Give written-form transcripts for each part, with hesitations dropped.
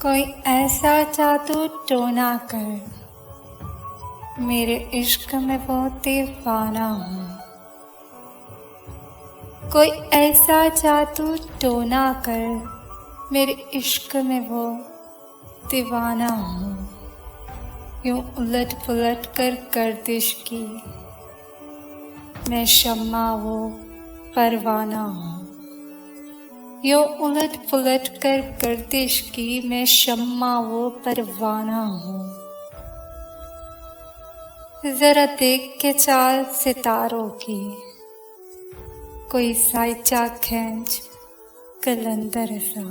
कोई ऐसा जादू टोना कर, मेरे इश्क में वो दीवाना हूँ। कोई ऐसा जादू टोना कर, मेरे इश्क में वो दीवाना हूँ। यूं उलट पुलट कर गर्दिश की, मैं शम्मा वो परवाना हूँ। यूं उलट पुलट कर गर्दिश की, मैं शम्मा वो परवाना हूँ। जरा देख के चाल सितारों की, कोई साइचा खींच कलंदर सा।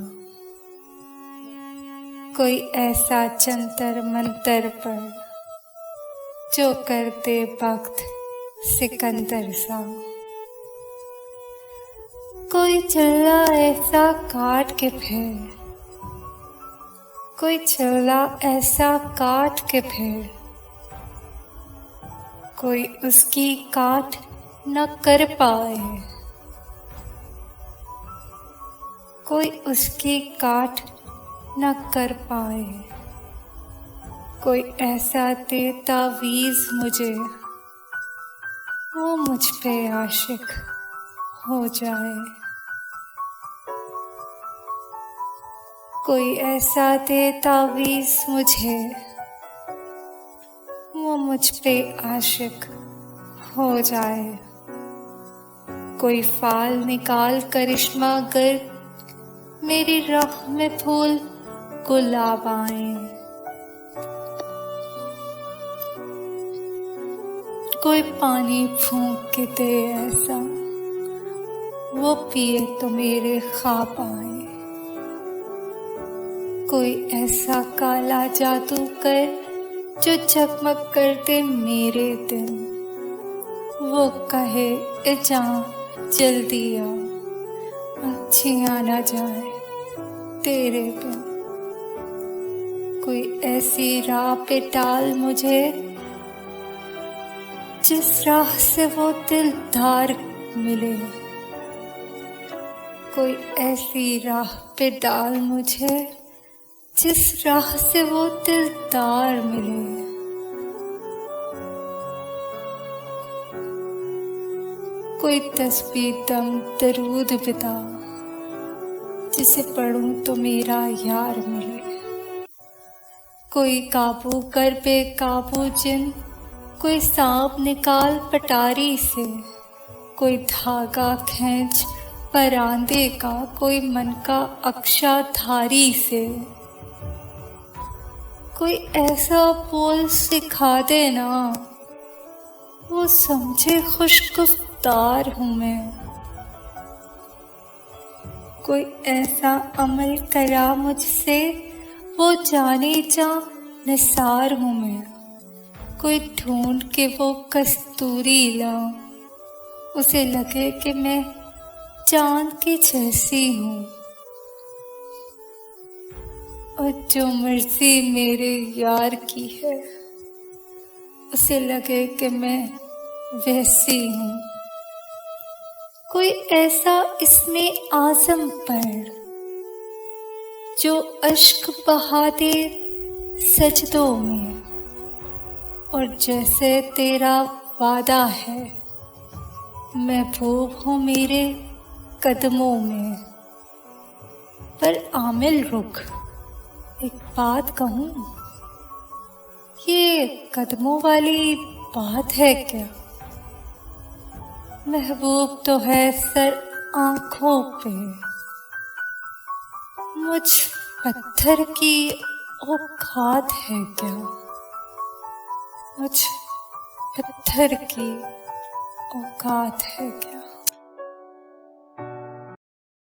कोई ऐसा जंतर मंतर पर, जो कर दे वक्त सिकंदर सा। कोई चला ऐसा काट के फिर, कोई चला ऐसा काट के फिर, कोई उसकी काट न कर पाए। कोई उसकी काट न कर पाए। कोई ऐसा दे तावीज़ मुझे, वो मुझ पे आशिक हो जाए। कोई ऐसा दे तावीज़ मुझे, वो मुझ पे आशिक हो जाए। कोई फाल निकाल करिश्मा गर, मेरी राह में फूल गुलाब आए। कोई पानी फूंक के दे ऐसा, वो पिए तो मेरे ख्वाब आए। कोई ऐसा काला जादू कर, जो जगमग कर दे मेरे दिन। वो कहे ए जान जल्दी आ, जिया ना जाए तेरे बिन। कोई ऐसी राह पे डाल मुझे, जिस राह से वो दिलदार मिले। कोई ऐसी राह पे डाल मुझे, जिस राह से वो दिलदार मिले। कोई तस्बीह दम दरूद बिता, जिसे पढ़ूं तो मेरा यार मिले। कोई काबू कर बेकाबू जिन, कोई सांप निकाल पटारी से। कोई धागा खींच परांदे का, कोई मन का अक्षा धारी से। कोई ऐसा बोल सिखा देना, वो समझे खुशगुफ्तार हूँ मैं। कोई ऐसा अमल करा मुझसे, वो जाने जा निसार हूँ मैं। कोई ढूंढ के वो कस्तूरी लाऊं, उसे लगे कि मैं चांद की जैसी हूँ। और जो मर्जी मेरे यार की है, उसे लगे कि मैं वैसी हूँ। कोई ऐसा इसमें आज़म पढ़, जो अश्क बहा दे सजदों में। और जैसे तेरा वादा है, महबूब हूँ मेरे कदमों में। पर आमिल रुक, एक बात कहूँ, ये कदमों वाली बात है क्या? महबूब तो है सर आँखों पे, मुझ पत्थर की औकात है क्या? मुझ पत्थर की औकात है क्या?